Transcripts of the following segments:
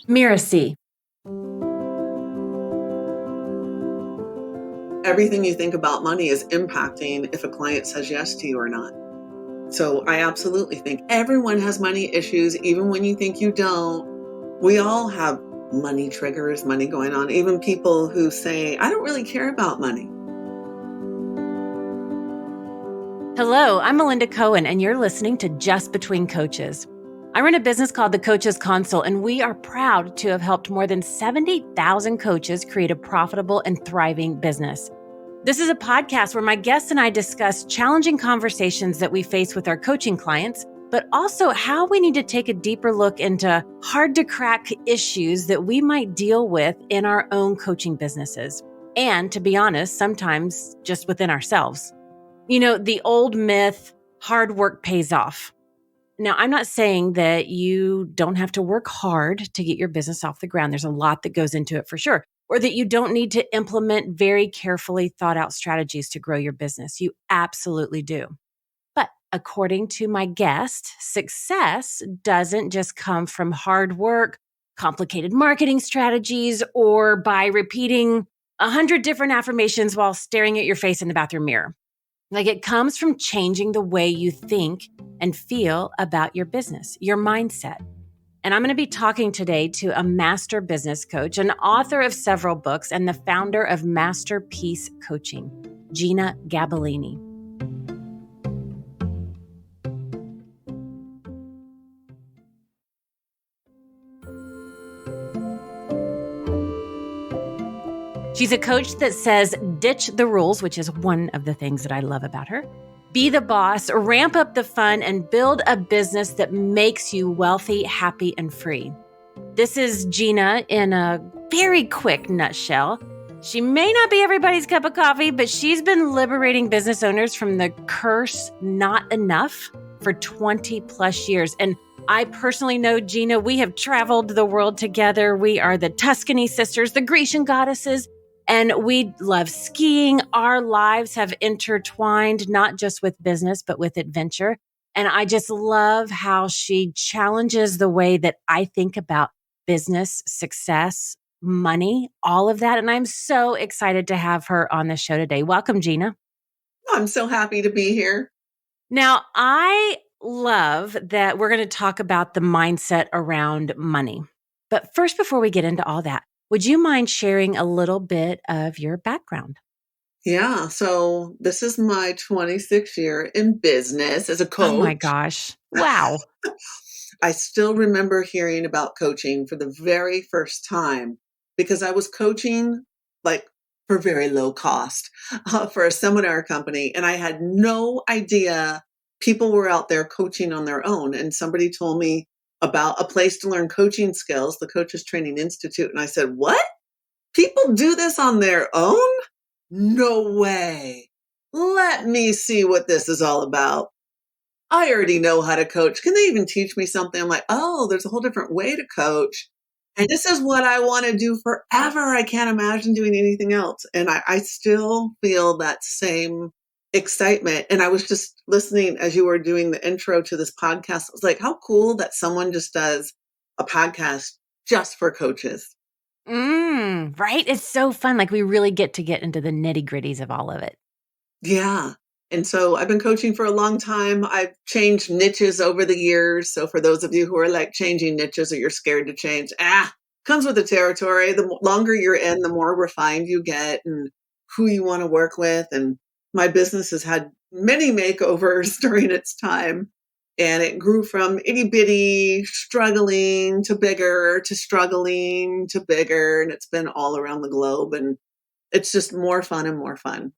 Mirasee. Everything you think about money is impacting if a client says yes to you or not. So I absolutely think everyone has money issues, even when you think you don't. We all have money triggers, money going on, even people who say, I don't really care about money. Hello, I'm Melinda Cohan, and you're listening to Just Between Coaches. I run a business called the Coaches Console, and we are proud to have helped more than 70,000 coaches create a profitable and thriving business. This is a podcast where my guests and I discuss challenging conversations that we face with our coaching clients, but also how we need to take a deeper look into hard-to-crack issues that we might deal with in our own coaching businesses. And to be honest, sometimes just within ourselves. You know, the old myth, hard work pays off. Now, I'm not saying that you don't have to work hard to get your business off the ground. There's a lot that goes into it for sure. Or that you don't need to implement very carefully thought out strategies to grow your business. You absolutely do. But according to my guest, success doesn't just come from hard work, complicated marketing strategies, or by repeating 100 different affirmations while staring at your face in the bathroom mirror. Like, it comes from changing the way you think and feel about your business, your mindset. And I'm going to be talking today to a master business coach, an author of several books, and the founder of Masterpiece Coaching, Jeanna Gabellini. She's a coach that says, ditch the rules, which is one of the things that I love about her. Be the boss, ramp up the fun, and build a business that makes you wealthy, happy, and free. This is Jeanna in a very quick nutshell. She may not be everybody's cup of coffee, but she's been liberating business owners from the curse not enough for 20 plus years. And I personally know Jeanna. We have traveled the world together. We are the Tuscany sisters, the Grecian goddesses. And we love skiing. Our lives have intertwined, not just with business, but with adventure. And I just love how she challenges the way that I think about business, success, money, all of that. And I'm so excited to have her on the show today. Welcome, Jeanna. I'm so happy to be here. Now, I love that we're going to talk about the mindset around money. But first, before we get into all that, would you mind sharing a little bit of your background? Yeah, so this is my 26th year in business as a coach. Oh my gosh. Wow. I still remember hearing about coaching for the very first time because I was coaching like for very low cost for a seminar company. And I had no idea people were out there coaching on their own. And somebody told me about a place to learn coaching skills, the Coaches Training Institute. And I said, what? People do this on their own? No way. Let me see what this is all about. I already know how to coach. Can they even teach me something? I'm like, oh, there's a whole different way to coach. And this is what I want to do forever. I can't imagine doing anything else. And I still feel that same excitement. And I was just listening as you were doing the intro to this podcast. I was like, how cool that someone just does a podcast just for coaches. Right? It's so fun. Like, we really get into the nitty gritties of all of it. Yeah. And so I've been coaching for a long time. I've changed niches over the years. So for those of you who are like changing niches or you're scared to change, comes with the territory. The longer you're in, the more refined you get and who you want to work with. And my business has had many makeovers during its time. And it grew from itty bitty, struggling to bigger, to struggling to bigger. And it's been all around the globe. And it's just more fun and more fun.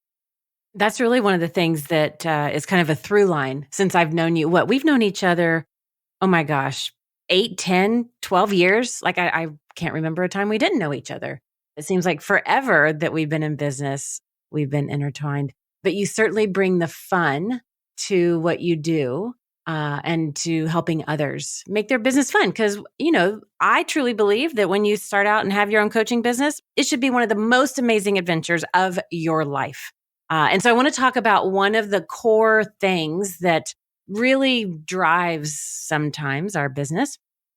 That's really one of the things that is kind of a through line since I've known you. We've known each other, oh my gosh, 8, 10, 12 years. Like, I can't remember a time we didn't know each other. It seems like forever that we've been in business. We've been intertwined. But you certainly bring the fun to what you do and to helping others make their business fun. Because, you know, I truly believe that when you start out and have your own coaching business, it should be one of the most amazing adventures of your life. And so I want to talk about one of the core things that really drives sometimes our business.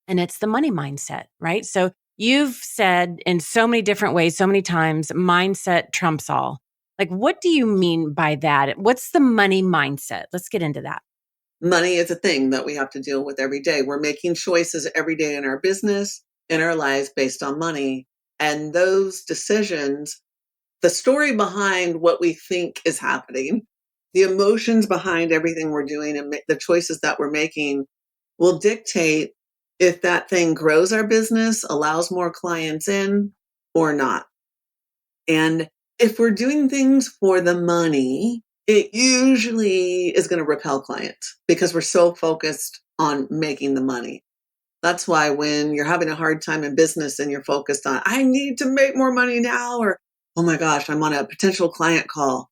and it's the money mindset, right? So you've said in so many different ways, so many times, mindset trumps all. Like, what do you mean by that? What's the money mindset? Let's get into that. Money is a thing that we have to deal with every day. We're making choices every day in our business, in our lives based on money. And those decisions, the story behind what we think is happening, the emotions behind everything we're doing and the choices that we're making will dictate if that thing grows our business, allows more clients in or not. And if we're doing things for the money, it usually is going to repel clients because we're so focused on making the money. That's why when you're having a hard time in business and you're focused on, I need to make more money now, or, oh my gosh, I'm on a potential client call.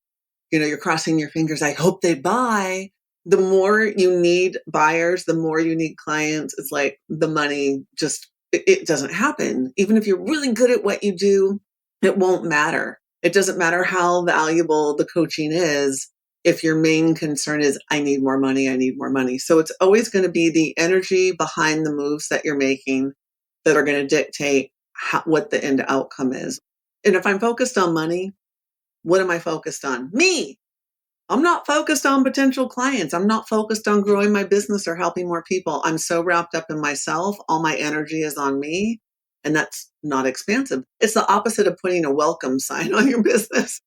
You're crossing your fingers. I hope they buy. The more you need buyers, the more you need clients. It's like the money just, it doesn't happen. Even if you're really good at what you do, it won't matter. It doesn't matter how valuable the coaching is if your main concern is, I need more money, I need more money. So it's always going to be the energy behind the moves that you're making that are going to dictate what the end outcome is. And if I'm focused on money, what am I focused on? Me. I'm not focused on potential clients. I'm not focused on growing my business or helping more people. I'm so wrapped up in myself. All my energy is on me. And that's not expansive. It's the opposite of putting a welcome sign on your business.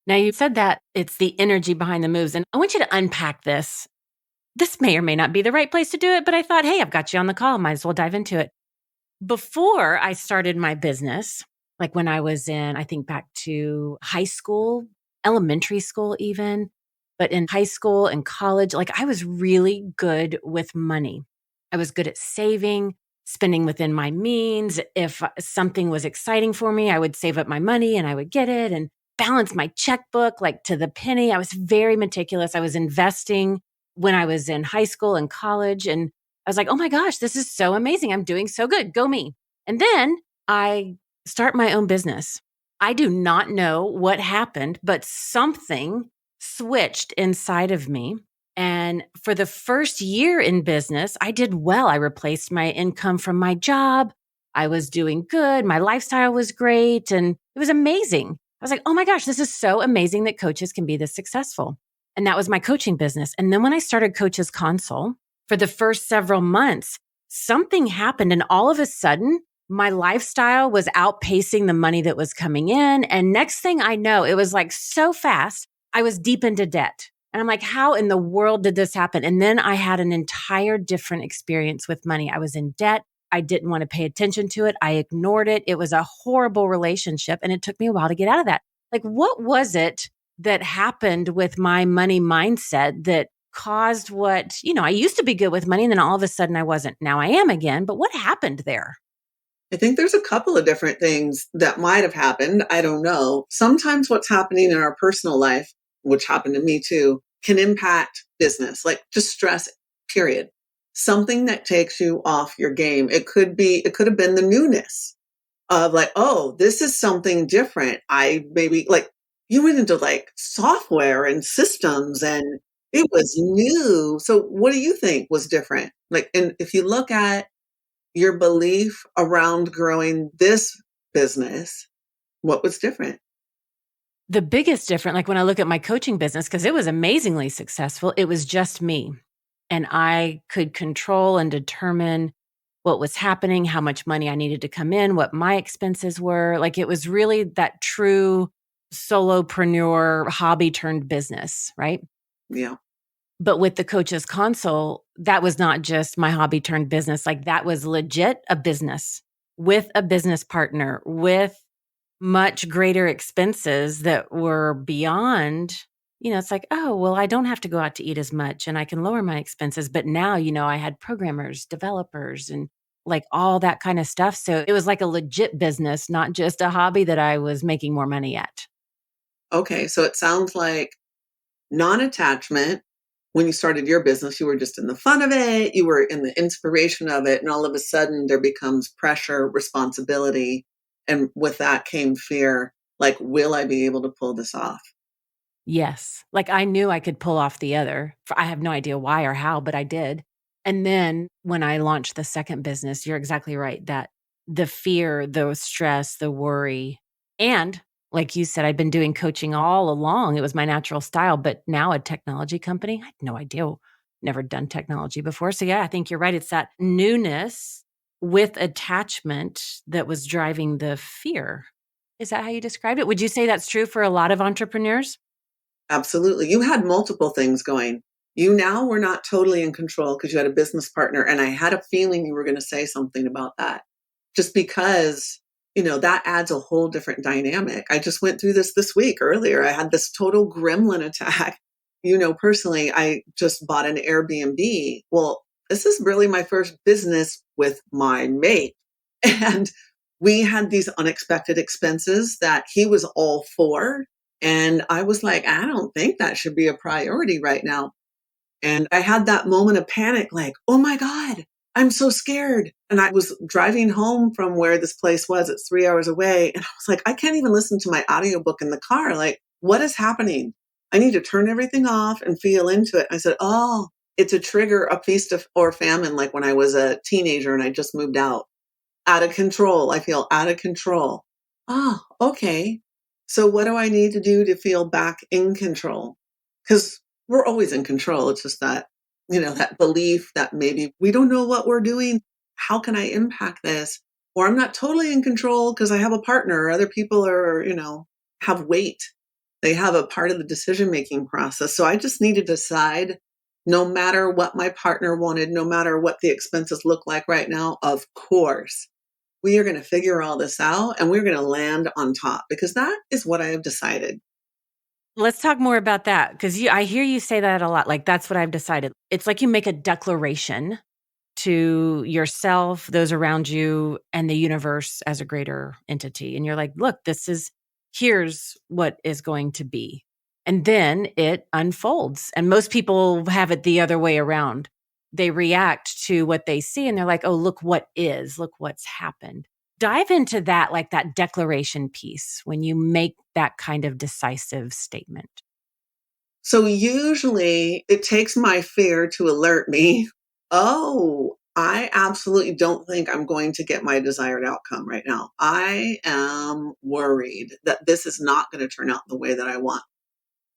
Now, you said that it's the energy behind the moves, and I want you to unpack this. This may or may not be the right place to do it, but I thought, hey, I've got you on the call. Might as well dive into it. Before I started my business, like when I was in, I think back to high school, elementary school even, but in high school and college, like I was really good with money. I was good at saving, spending within my means. If something was exciting for me, I would save up my money and I would get it and balance my checkbook like to the penny. I was very meticulous. I was investing when I was in high school and college, and I was like, oh my gosh, this is so amazing. I'm doing so good. Go me. And then I start my own business. I do not know what happened, but something switched inside of me. And for the first year in business, I did well. I replaced my income from my job. I was doing good. My lifestyle was great. And it was amazing. I was like, oh my gosh, this is so amazing that coaches can be this successful. And that was my coaching business. And then when I started Coaches Console, for the first several months, something happened. And all of a sudden, my lifestyle was outpacing the money that was coming in. And next thing I know, it was like so fast, I was deep into debt. And I'm like, how in the world did this happen? And then I had an entire different experience with money. I was in debt. I didn't want to pay attention to it. I ignored it. It was a horrible relationship. And it took me a while to get out of that. Like, what was it that happened with my money mindset that caused what, I used to be good with money and then all of a sudden I wasn't. Now I am again. But what happened there? I think there's a couple of different things that might have happened. I don't know. Sometimes what's happening in our personal life, which happened to me too, can impact business, like just stress, period. Something that takes you off your game. It could have been the newness of like, oh, this is something different. I maybe like you went into like software and systems and it was new. So what do you think was different? Like, and if you look at your belief around growing this business, what was different? The biggest difference, like when I look at my coaching business, because it was amazingly successful, it was just me. And I could control and determine what was happening, how much money I needed to come in, what my expenses were. Like it was really that true solopreneur hobby turned business, right? Yeah. But with the Coaches Console, that was not just my hobby turned business. Like that was legit a business with a business partner, with much greater expenses that were beyond, it's like, oh, well, I don't have to go out to eat as much and I can lower my expenses. But now, I had programmers, developers, and like all that kind of stuff. So it was like a legit business, not just a hobby that I was making more money at. Okay. So it sounds like non-attachment. When you started your business, you were just in the fun of it. You were in the inspiration of it. And all of a sudden there becomes pressure, responsibility. And with that came fear. Like, will I be able to pull this off? Yes. Like I knew I could pull off the other. I have no idea why or how, but I did. And then when I launched the second business, you're exactly right that the fear, the stress, the worry, and like you said, I'd been doing coaching all along. It was my natural style, but now a technology company, I had no idea, never done technology before. So yeah, I think you're right. It's that newness with attachment that was driving the fear. Is that how you described it? Would you say that's true for a lot of entrepreneurs? Absolutely. You had multiple things going. You now were not totally in control because you had a business partner. And I had a feeling you were going to say something about that just because, that adds a whole different dynamic. I just went through this week earlier. I had this total gremlin attack. Personally, I just bought an Airbnb. Well, this is really my first business with my mate. And we had these unexpected expenses that he was all for. And I was like, I don't think that should be a priority right now. And I had that moment of panic, like, oh my God, I'm so scared. And I was driving home from where this place was. It's 3 hours away. And I was like, I can't even listen to my audiobook in the car. Like, what is happening? I need to turn everything off and feel into it. I said, oh, it's a trigger, a feast or famine, like when I was a teenager and I just moved out of control. I feel out of control. Oh, okay. So what do I need to do to feel back in control? Because we're always in control. It's just that, that belief that maybe we don't know what we're doing. How can I impact this? Or I'm not totally in control because I have a partner or other people are, have weight. They have a part of the decision-making process. So I just need to decide no matter what my partner wanted, no matter what the expenses look like right now, of course, we are going to figure all this out and we're going to land on top because that is what I have decided. Let's talk more about that because I hear you say that a lot. Like, that's what I've decided. It's like you make a declaration to yourself, those around you, and the universe as a greater entity. And you're like, look, here's what is going to be. And then it unfolds. And most people have it the other way around. They react to what they see and they're like, oh, look what's happened. Dive into that, like that declaration piece when you make that kind of decisive statement. So usually it takes my fear to alert me. Oh, I absolutely don't think I'm going to get my desired outcome right now. I am worried that this is not going to turn out the way that I want.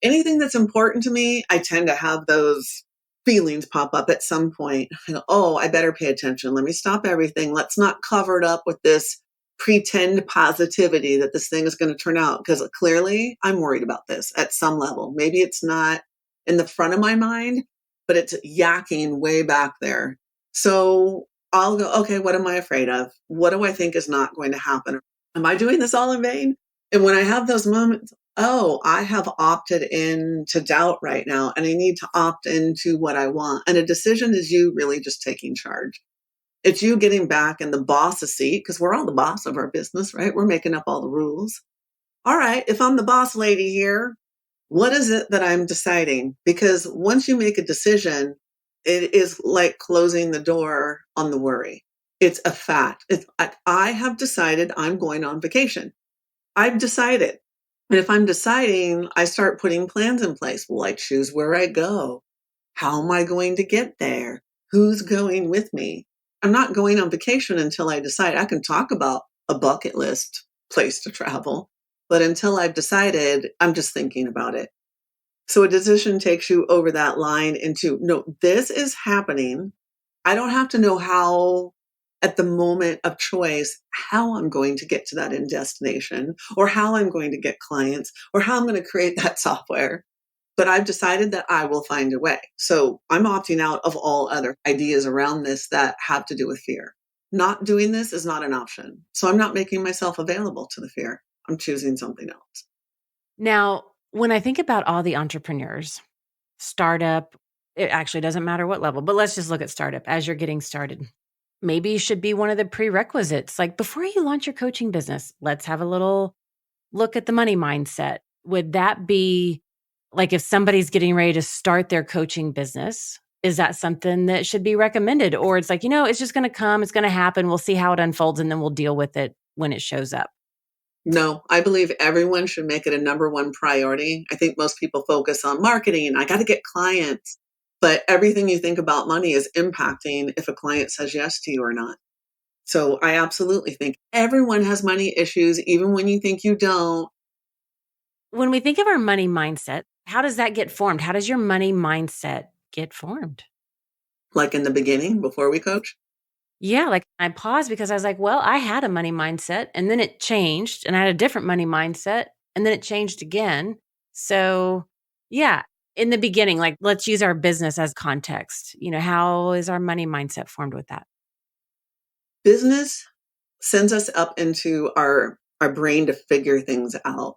Anything that's important to me, I tend to have those feelings pop up at some point. I go, oh, I better pay attention. Let me stop everything. Let's not cover it up with this pretend positivity that this thing is going to turn out because clearly I'm worried about this at some level. Maybe it's not in the front of my mind, but it's yakking way back there. So I'll go, okay, what am I afraid of? What do I think is not going to happen? Am I doing this all in vain? And when I have those moments, oh, I have opted in to doubt right now, and I need to opt into what I want. And a decision is you really just taking charge. It's you getting back in the boss's seat because we're all the boss of our business, right? We're making up all the rules. All right, if I'm the boss lady here, what is it that I'm deciding? Because once you make a decision, it is like closing the door on the worry. It's a fact. I have decided I'm going on vacation. I've decided. And if I'm deciding, I start putting plans in place. Will I choose where I go? How am I going to get there? Who's going with me? I'm not going on vacation until I decide. I can talk about a bucket list place to travel, but until I've decided, I'm just thinking about it. So a decision takes you over that line into, no, this is happening. I don't have to know how at the moment of choice, how I'm going to get to that end destination or how I'm going to get clients or how I'm going to create that software. But I've decided that I will find a way. So I'm opting out of all other ideas around this that have to do with fear. Not doing this is not an option. So I'm not making myself available to the fear. I'm choosing something else. Now, when I think about all the entrepreneurs, startup, it actually doesn't matter what level, but let's just look at startup as you're getting started. Maybe you should be one of the prerequisites. Like before you launch your coaching business, let's have a little look at the money mindset. Would that be like if somebody's getting ready to start their coaching business? Is that something that should be recommended? Or it's like, it's just going to come, it's going to happen. We'll see how it unfolds and then we'll deal with it when it shows up. No, I believe everyone should make it a number one priority. I think most people focus on marketing. I got to get clients. But everything you think about money is impacting if a client says yes to you or not. So I absolutely think everyone has money issues, even when you think you don't. When we think of our money mindset, how does that get formed? How does your money mindset get formed? Like in the beginning, before we coach. Yeah, like I paused because I was like, well, I had a money mindset and then it changed and I had a different money mindset and then it changed again. So, yeah, in the beginning, like let's use our business as context. How is our money mindset formed with that? Business sends us up into our brain to figure things out.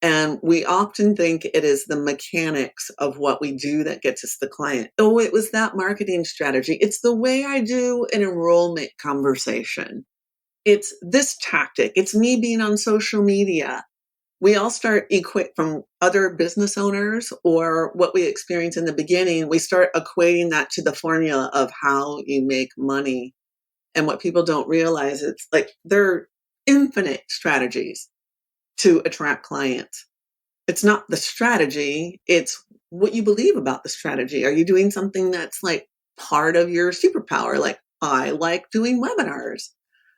And we often think it is the mechanics of what we do that gets us the client. Oh, it was that marketing strategy. It's the way I do an enrollment conversation. It's this tactic. It's me being on social media. We all start from other business owners or what we experience in the beginning. We start equating that to the formula of how you make money. And what people don't realize, it's like there are infinite strategies to attract clients. It's not the strategy, it's what you believe about the strategy. Are you doing something that's like part of your superpower? Like, I like doing webinars.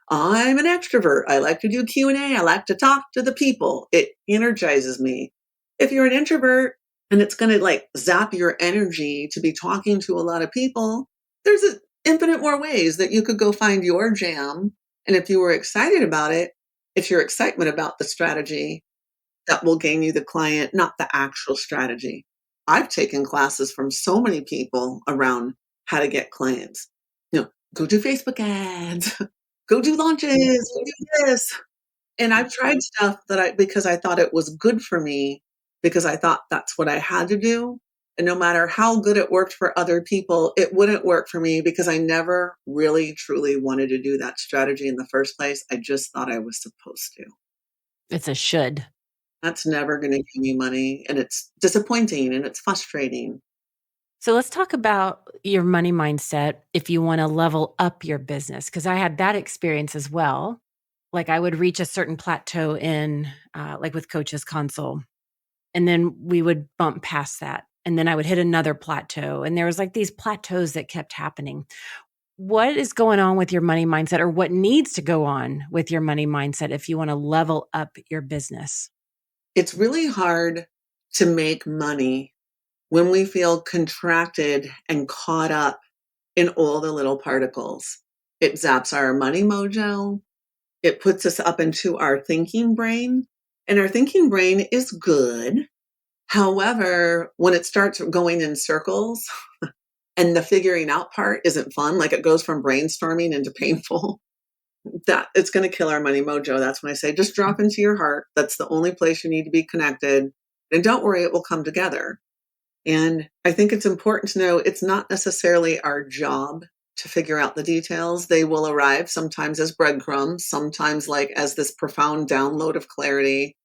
I'm an extrovert. I like to do Q&A. I like to talk to the people. It energizes me. If you're an introvert and it's going to like zap your energy to be talking to a lot of people, there's infinite more ways that you could go find your jam. And if you were excited about it, it's your excitement about the strategy that will gain you the client, not the actual strategy. I've taken classes from so many people around how to get clients. Go do Facebook ads, go do launches, go do this. And I've tried stuff because I thought it was good for me, because I thought that's what I had to do. And no matter how good it worked for other people, it wouldn't work for me because I never really truly wanted to do that strategy in the first place. I just thought I was supposed to. It's a should. That's never going to give me money. And it's disappointing and it's frustrating. So let's talk about your money mindset if you want to level up your business, because I had that experience as well. Like I would reach a certain plateau in, like with Coach's Console, and then we would bump past that. And then I would hit another plateau. And there was like these plateaus that kept happening. What is going on with your money mindset, or what needs to go on with your money mindset if you want to level up your business? It's really hard to make money when we feel contracted and caught up in all the little particles. It zaps our money mojo. It puts us up into our thinking brain. And our thinking brain is good. However, when it starts going in circles and the figuring out part isn't fun, like it goes from brainstorming into painful, that it's going to kill our money mojo. That's when I say, just drop into your heart. That's the only place you need to be connected. And don't worry, it will come together. And I think it's important to know it's not necessarily our job to figure out the details. They will arrive sometimes as breadcrumbs, sometimes like as this profound download of clarity,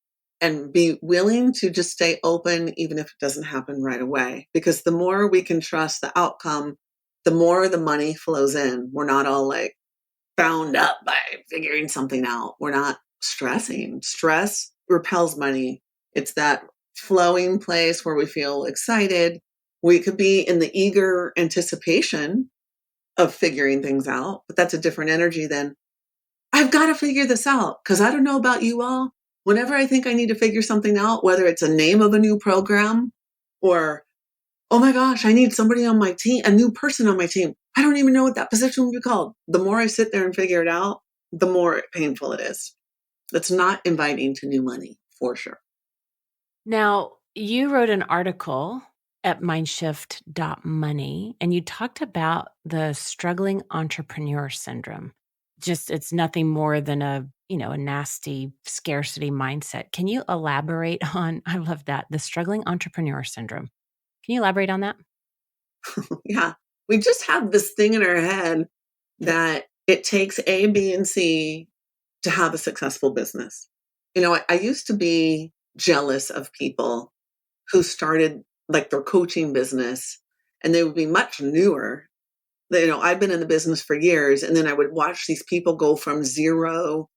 and be willing to just stay open, even if it doesn't happen right away. Because the more we can trust the outcome, the more the money flows in. We're not all like bound up by figuring something out. We're not stressing. Stress repels money. It's that flowing place where we feel excited. We could be in the eager anticipation of figuring things out, but that's a different energy than I've got to figure this out. Because I don't know about you all. Whenever I think I need to figure something out, whether it's a name of a new program or, oh my gosh, I need somebody on my team, a new person on my team. I don't even know what that position would be called. The more I sit there and figure it out, the more painful it is. It's not inviting to new money, for sure. Now, you wrote an article at mindshift.money, and you talked about the struggling entrepreneur syndrome. Just it's nothing more than a nasty scarcity mindset. Can you elaborate on, I love that, the struggling entrepreneur syndrome. Can you elaborate on that? Yeah. We just have this thing in our head that it takes A, B, and C to have a successful business. I used to be jealous of people who started like their coaching business and they would be much newer. I've been in the business for years, and then I would watch these people go from zero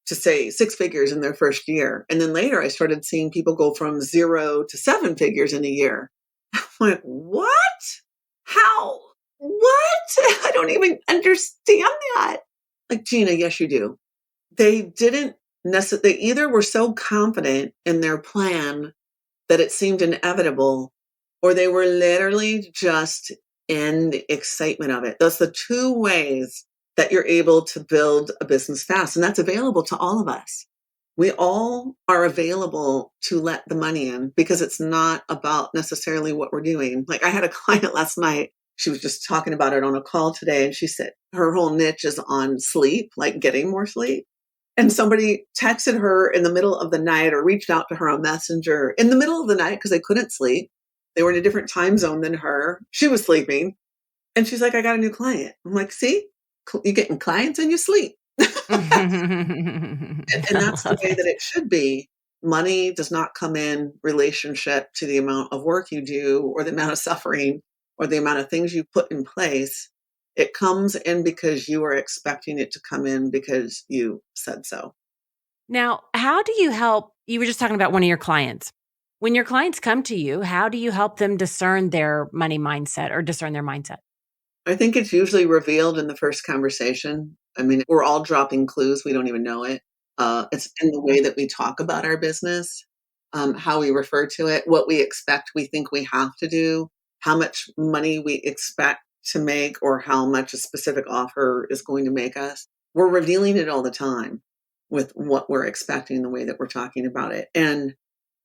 to say six figures in their first year. And then later I started seeing people go from 0 to 7 figures in a year. I went, what? How? What? I don't even understand that. Like, Gina, yes, you do. They didn't necessarily, they either were so confident in their plan that it seemed inevitable, or they were literally just in the excitement of it. Those are the two ways that you're able to build a business fast. And that's available to all of us. We all are available to let the money in because it's not about necessarily what we're doing. Like, I had a client last night. She was just talking about it on a call today. And she said her whole niche is on sleep, like getting more sleep. And somebody texted her in the middle of the night or reached out to her on Messenger in the middle of the night because they couldn't sleep. They were in a different time zone than her. She was sleeping. And she's like, I got a new client. I'm like, see, you're getting clients and you sleep. And that's the way that it should be. Money does not come in relationship to the amount of work you do or the amount of suffering or the amount of things you put in place. It comes in because you are expecting it to come in because you said so. Now, how do you help? You were just talking about one of your clients. When your clients come to you, how do you help them discern their money mindset or discern their mindset? I think it's usually revealed in the first conversation. I mean, we're all dropping clues. We don't even know it. It's in the way that we talk about our business, how we refer to it, what we expect, we think we have to do, how much money we expect to make, or how much a specific offer is going to make us. We're revealing it all the time with what we're expecting, the way that we're talking about it. And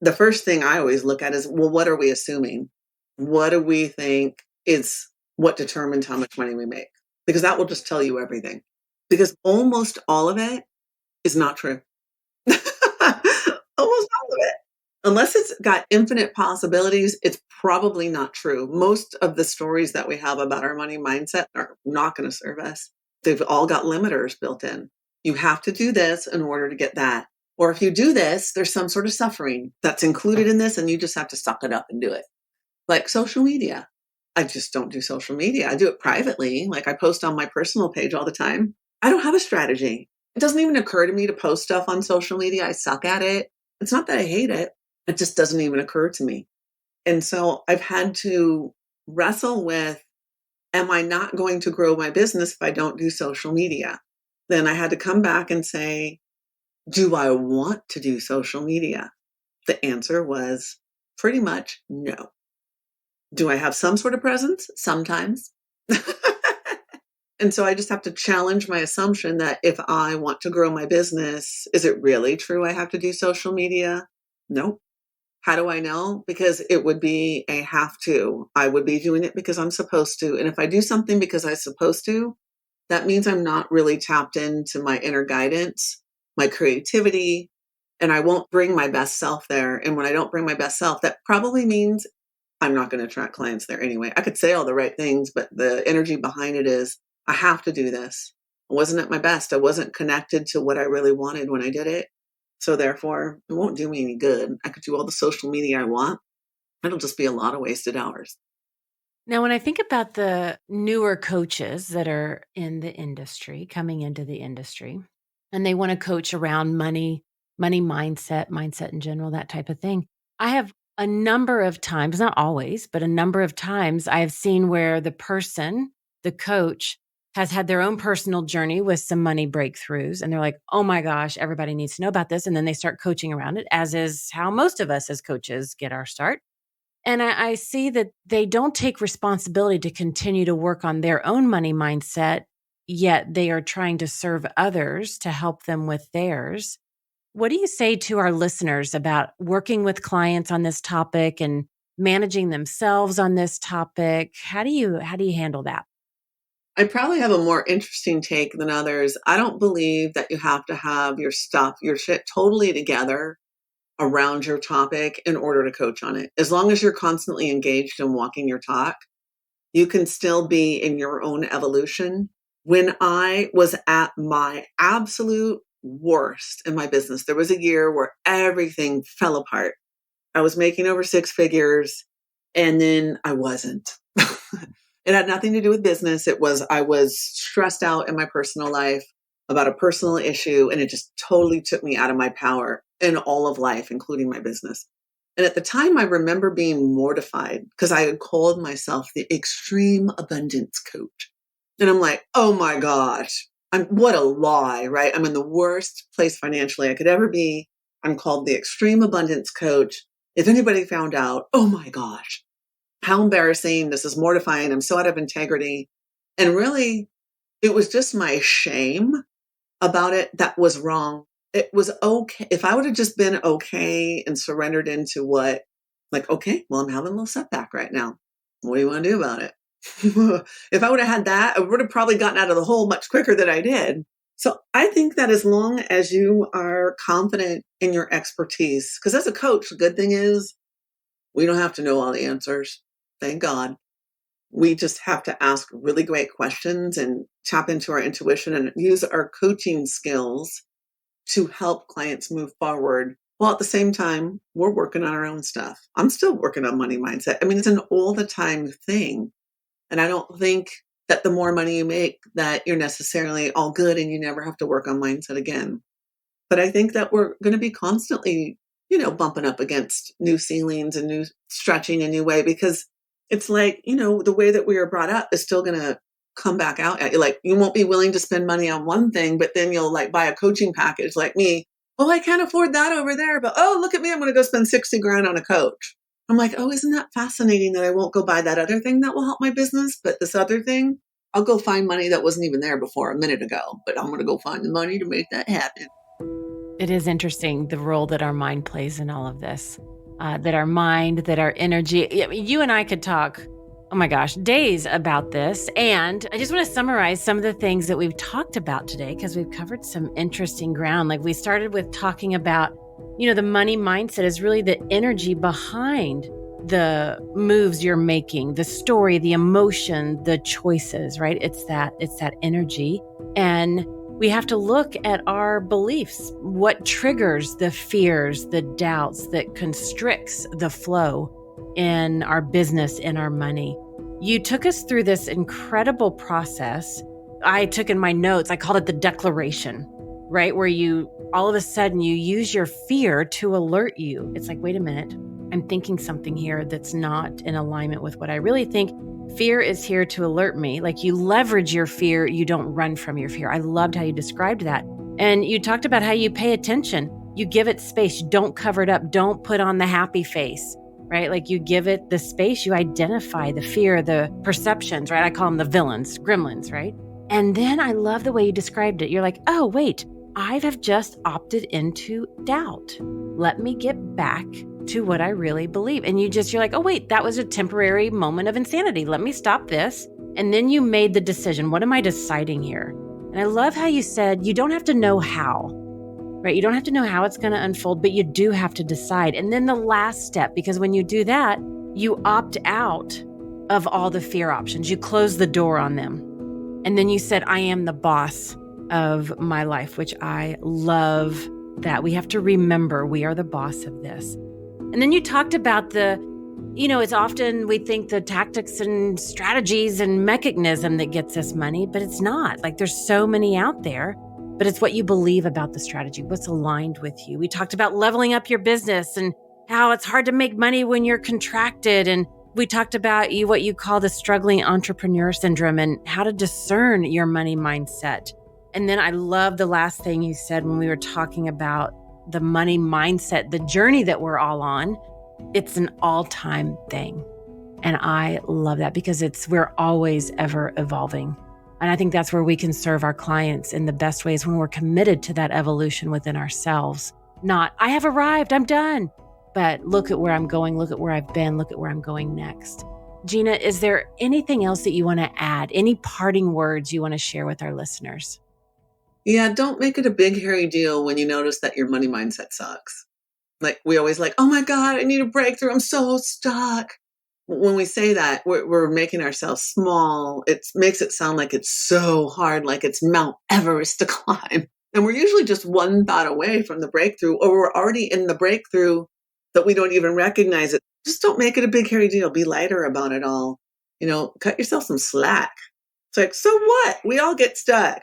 the first thing I always look at is, well, what are we assuming? What do we think is what determines how much money we make? Because that will just tell you everything. Because almost all of it is not true. Almost all of it. Unless it's got infinite possibilities, it's probably not true. Most of the stories that we have about our money mindset are not going to serve us. They've all got limiters built in. You have to do this in order to get that. Or if you do this, there's some sort of suffering that's included in this, and you just have to suck it up and do it. Like social media. I just don't do social media. I do it privately. Like, I post on my personal page all the time. I don't have a strategy. It doesn't even occur to me to post stuff on social media. I suck at it. It's not that I hate it. It just doesn't even occur to me. And so I've had to wrestle with, am I not going to grow my business if I don't do social media? Then I had to come back and say, do I want to do social media? The answer was pretty much no. Do I have some sort of presence? Sometimes. And so I just have to challenge my assumption that if I want to grow my business, is it really true I have to do social media? Nope. How do I know? Because it would be a have to. I would be doing it because I'm supposed to. And if I do something because I'm supposed to, that means I'm not really tapped into my inner guidance, my creativity, and I won't bring my best self there. And when I don't bring my best self, that probably means I'm not going to attract clients there anyway. I could say all the right things, but the energy behind it is, I have to do this. I wasn't at my best. I wasn't connected to what I really wanted when I did it. So therefore, it won't do me any good. I could do all the social media I want. It'll just be a lot of wasted hours. Now, when I think about the newer coaches that are in the industry, coming into the industry, and they want to coach around money mindset in general, that type of thing, I have a number of times, not always, but a number of times I have seen where the person, the coach, has had their own personal journey with some money breakthroughs. And they're like, oh my gosh, everybody needs to know about this. And then they start coaching around it, as is how most of us as coaches get our start. And I see that they don't take responsibility to continue to work on their own money mindset, yet they are trying to serve others to help them with theirs. What do you say to our listeners about working with clients on this topic and managing themselves on this topic? How do you handle that? I probably have a more interesting take than others. I don't believe that you have to have your stuff, your shit totally together around your topic in order to coach on it. As long as you're constantly engaged and walking your talk, you can still be in your own evolution. When I was at my absolute worst in my business, there was a year where everything fell apart. I was making over six figures, and then I wasn't. It had nothing to do with business. I was stressed out in my personal life about a personal issue, and it just totally took me out of my power in all of life, including my business. And at the time, I remember being mortified because I had called myself the extreme abundance coach. And I'm like, oh my gosh, what a lie, right? I'm in the worst place financially I could ever be. I'm called the extreme abundance coach. If anybody found out, oh my gosh, how embarrassing. This is mortifying. I'm so out of integrity. And really, it was just my shame about it that was wrong. It was okay. If I would have just been okay and surrendered into what, like, okay, well, I'm having a little setback right now. What do you want to do about it? If I would have had that, I would have probably gotten out of the hole much quicker than I did. So I think that as long as you are confident in your expertise, because as a coach, the good thing is we don't have to know all the answers. Thank God. We just have to ask really great questions and tap into our intuition and use our coaching skills to help clients move forward. While at the same time, we're working on our own stuff. I'm still working on money mindset. I mean, it's an all the time thing. And I don't think that the more money you make, that you're necessarily all good and you never have to work on mindset again. But I think that we're going to be constantly, bumping up against new ceilings and new stretching a new way, because it's like, the way that we were brought up is still going to come back out at you. Like, you won't be willing to spend money on one thing, but then you'll like buy a coaching package like me. Oh, I can't afford that over there, but oh, look at me. I'm going to go spend 60 grand on a coach. I'm like, oh, isn't that fascinating that I won't go buy that other thing that will help my business? But this other thing, I'll go find money that wasn't even there before a minute ago, but I'm going to go find the money to make that happen. It is interesting the role that our mind plays in all of this, that our mind, that our energy. You and I could talk, oh my gosh, days about this. And I just want to summarize some of the things that we've talked about today, because we've covered some interesting ground. Like we started with talking about, the money mindset is really the energy behind the moves you're making, the story, the emotion, the choices, right? It's that energy. And we have to look at our beliefs. What triggers the fears, the doubts that constricts the flow in our business, in our money? You took us through this incredible process. I took in my notes, I called it the declaration, right? Where you, all of a sudden, you use your fear to alert you. It's like, wait a minute, I'm thinking something here that's not in alignment with what I really think. Fear is here to alert me. Like, you leverage your fear. You don't run from your fear. I loved how you described that. And you talked about how you pay attention. You give it space. You don't cover it up. Don't put on the happy face, right? Like, you give it the space. You identify the fear, the perceptions, right? I call them the villains, gremlins, right? And then I love the way you described it. You're like, oh, wait, I have just opted into doubt. Let me get back to what I really believe. And you're like, oh, wait, that was a temporary moment of insanity. Let me stop this. And then you made the decision. What am I deciding here? And I love how you said, you don't have to know how, right? You don't have to know how it's going to unfold, but you do have to decide. And then the last step, because when you do that, you opt out of all the fear options. You close the door on them. And then you said, I am the boss of my life, which I love that. We have to remember we are the boss of this. And then you talked about it's often we think the tactics and strategies and mechanism that gets us money, but it's not. Like, there's so many out there, but it's what you believe about the strategy, what's aligned with you. We talked about leveling up your business and how it's hard to make money when you're contracted. And we talked about what you call the struggling entrepreneur syndrome and how to discern your money mindset. And then I love the last thing you said when we were talking about the money mindset, the journey that we're all on. It's an all-time thing. And I love that because we're always ever evolving. And I think that's where we can serve our clients in the best ways, when we're committed to that evolution within ourselves. Not, I have arrived, I'm done. But look at where I'm going, look at where I've been, look at where I'm going next. Jeanna, is there anything else that you want to add? Any parting words you want to share with our listeners? Yeah, don't make it a big, hairy deal when you notice that your money mindset sucks. Like, we always like, oh my God, I need a breakthrough. I'm so stuck. When we say that, we're making ourselves small. It makes it sound like it's so hard, like it's Mount Everest to climb. And we're usually just one thought away from the breakthrough, or we're already in the breakthrough that we don't even recognize it. Just don't make it a big, hairy deal. Be lighter about it all. Cut yourself some slack. It's like, so what? We all get stuck.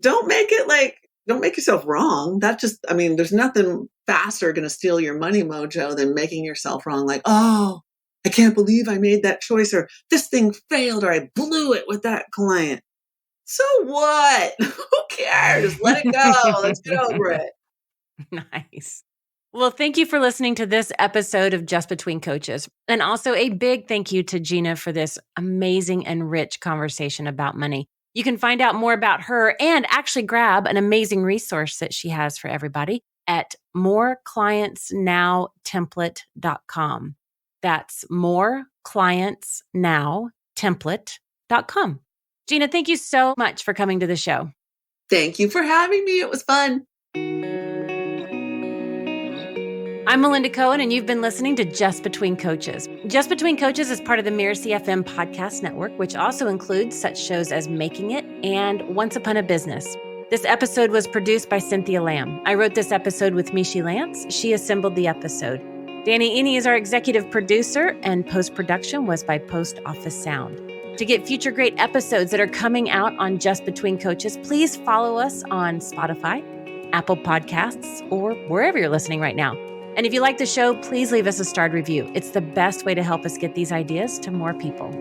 Don't make it like don't make yourself wrong. There's nothing faster going to steal your money mojo than making yourself wrong. Like, oh, I can't believe I made that choice, or this thing failed, or I blew it with that client. So what? Who cares? Let it go. Let's get over it. Nice. Well, thank you for listening to this episode of Just Between Coaches. And also a big thank you to Jeanna for this amazing and rich conversation about money. You can find out more about her and actually grab an amazing resource that she has for everybody at moreclientsnowtemplate.com. That's moreclientsnowtemplate.com. Jeanna, thank you so much for coming to the show. Thank you for having me. It was fun. I'm Melinda Cohan, and you've been listening to Just Between Coaches. Just Between Coaches is part of the Mirasee FM podcast network, which also includes such shows as Making It and Once Upon a Business. This episode was produced by Cynthia Lamb. I wrote this episode with Michi Lantz. She assembled the episode. Danny Iny is our executive producer, and post-production was by Post Office Sound. To get future great episodes that are coming out on Just Between Coaches, please follow us on Spotify, Apple Podcasts, or wherever you're listening right now. And if you like the show, please leave us a starred review. It's the best way to help us get these ideas to more people.